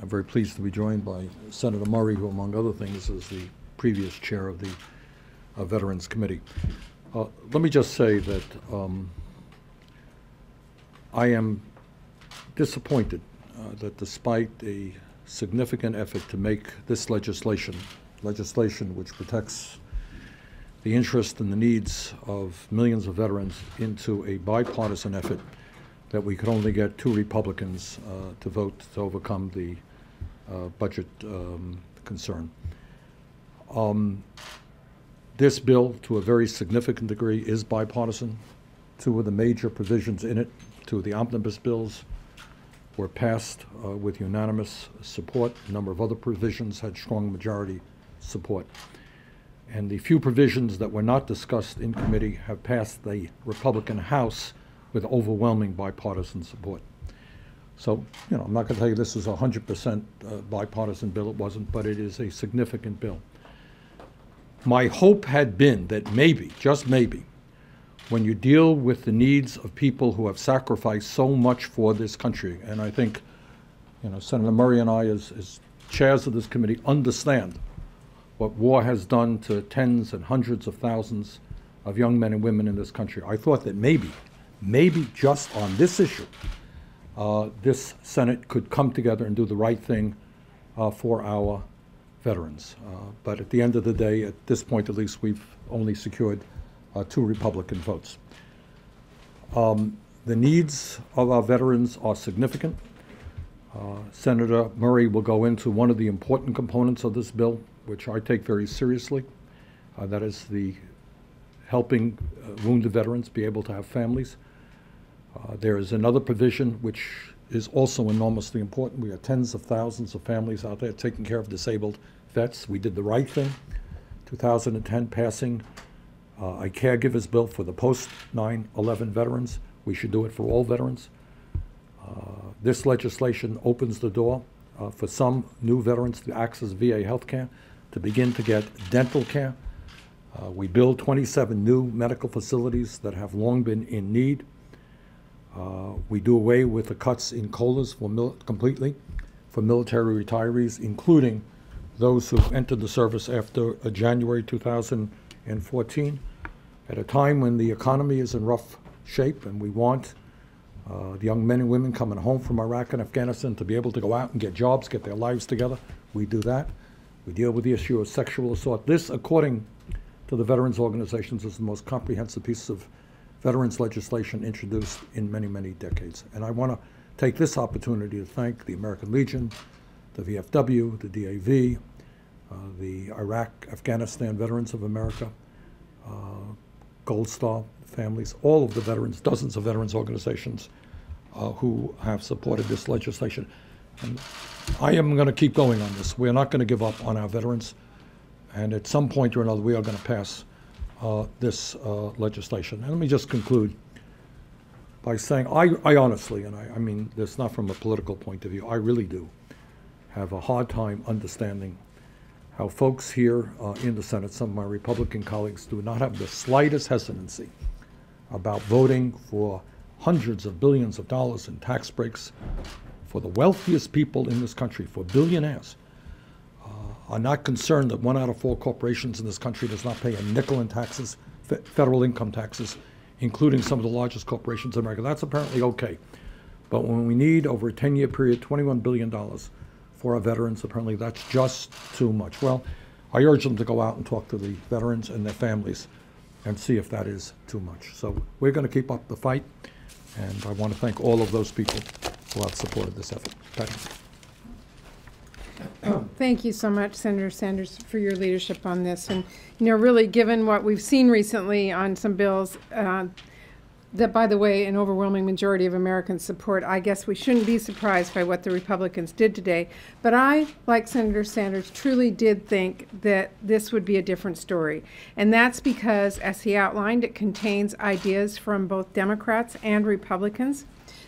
I'm very pleased to be joined by Senator Murray, who, among other things, is the previous chair of the Veterans Committee. Let me just say that I am disappointed that despite a significant effort to make this legislation which protects the interest and the needs of millions of veterans into a bipartisan effort, that we could only get 2 Republicans to vote to overcome the budget concern. This bill, to a very significant degree, is bipartisan. 2 of the major provisions in it, 2 of the omnibus bills, were passed with unanimous support. A number of other provisions had strong majority support. And the few provisions that were not discussed in committee have passed the Republican House with overwhelming bipartisan support. So, you know, I'm not going to tell you this is a 100% bipartisan bill. It wasn't, but it is a significant bill. My hope had been that maybe, just maybe, when you deal with the needs of people who have sacrificed so much for this country, and I think, you know, Senator Murray and I, as chairs of this committee, understand what war has done to tens and hundreds of thousands of young men and women in this country. I thought that maybe just on this issue, this Senate could come together and do the right thing for our veterans. But at the end of the day, at this point at least, we've only secured 2 Republican votes. The needs of our veterans are significant. Senator Murray will go into one of the important components of this bill, which I take very seriously. That is the helping wounded veterans be able to have families. There is another provision which is also enormously important. We have tens of thousands of families out there taking care of disabled vets. We did the right thing. 2010 passing a caregivers bill for the post-9/11 veterans. We should do it for all veterans. This legislation opens the door for some new veterans to access VA health care, to begin to get dental care. We build 27 new medical facilities that have long been in need. We do away with the cuts in COLAs completely for military retirees, including those who entered the service after January 2014, at a time when the economy is in rough shape and we want the young men and women coming home from Iraq and Afghanistan to be able to go out and get jobs, get their lives together. We do that. We deal with the issue of sexual assault. This, according to the veterans organizations, is the most comprehensive piece of veterans legislation introduced in many, many decades. And I want to take this opportunity to thank the American Legion, the VFW, the DAV, the Iraq-Afghanistan Veterans of America, Gold Star families, all of the veterans, dozens of veterans organizations who have supported this legislation. And I am going to keep going on this. We're not going to give up on our veterans. And at some point or another, we are going to pass this legislation. And let me just conclude by saying I honestly, and I mean this not from a political point of view, I really do have a hard time understanding how folks here in the Senate, some of my Republican colleagues, do not have the slightest hesitancy about voting for hundreds of billions of dollars in tax breaks for the wealthiest people in this country, for billionaires. Are not concerned that 1 out of 4 corporations in this country does not pay a nickel in taxes, federal income taxes, including some of the largest corporations in America. That's apparently okay. But when we need, over a 10-year period, $21 billion for our veterans, apparently that's just too much. Well, I urge them to go out and talk to the veterans and their families and see if that is too much. So we're going to keep up the fight, and I want to thank all of those people who have supported this effort. Thank you. Thank you so much, Senator Sanders, for your leadership on this. And, you know, really, given what we've seen recently on some bills that, by the way, an overwhelming majority of Americans support, I guess we shouldn't be surprised by what the Republicans did today. But I, like Senator Sanders, truly did think that this would be a different story. And that's because, as he outlined, it contains ideas from both Democrats and Republicans.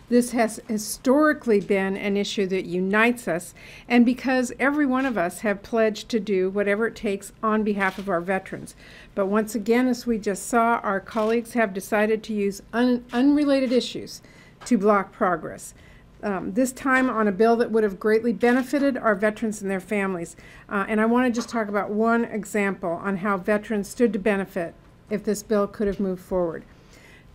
This has historically been an issue that unites us, and because every one of us have pledged to do whatever it takes on behalf of our veterans. But once again, as we just saw, our colleagues have decided to use unrelated issues to block progress. this time on a bill that would have greatly benefited our veterans and their families. And I want to just talk about one example on how veterans stood to benefit if this bill could have moved forward.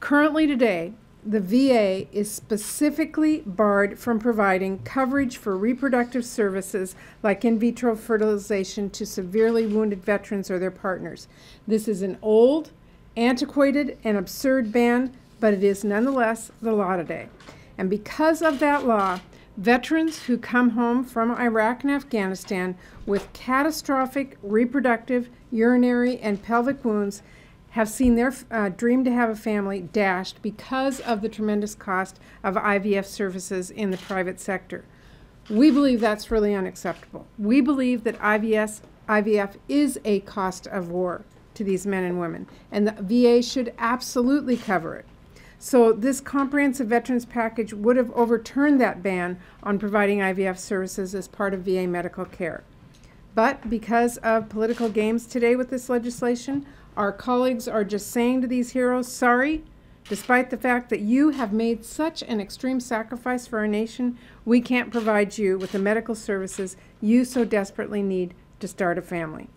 Currently today, the VA is specifically barred from providing coverage for reproductive services like in vitro fertilization to severely wounded veterans or their partners. This is an old, antiquated, and absurd ban, but it is nonetheless the law today. And because of that law, veterans who come home from Iraq and Afghanistan with catastrophic reproductive, urinary, and pelvic wounds have seen their dream to have a family dashed because of the tremendous cost of IVF services in the private sector. We believe that's really unacceptable. We believe that IVF is a cost of war to these men and women, and the VA should absolutely cover it. So this comprehensive veterans package would have overturned that ban on providing IVF services as part of VA medical care. But because of political games today with this legislation, our colleagues are just saying to these heroes, sorry, despite the fact that you have made such an extreme sacrifice for our nation, we can't provide you with the medical services you so desperately need to start a family.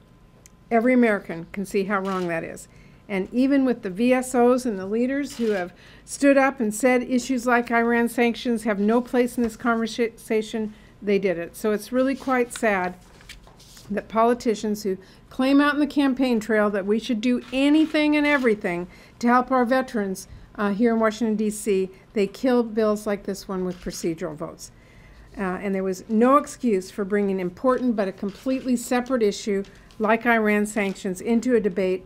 Every American can see how wrong that is. And even with the VSOs and the leaders who have stood up and said issues like Iran sanctions have no place in this conversation, they did it. So it's really quite sad that politicians who claim out in the campaign trail that we should do anything and everything to help our veterans here in Washington, D.C., they kill bills like this one with procedural votes. And there was no excuse for bringing important but a completely separate issue like Iran sanctions into a debate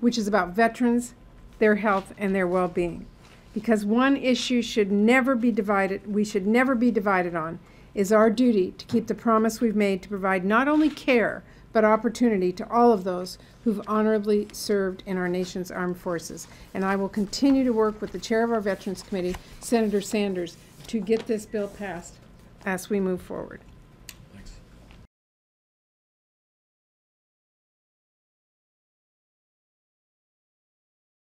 which is about veterans, their health, and their well-being. Because one issue should never be divided, we should never be divided on, is our duty to keep the promise we've made to provide not only care, but opportunity to all of those who've honorably served in our nation's armed forces. And I will continue to work with the chair of our Veterans Committee, Senator Sanders, to get this bill passed as we move forward.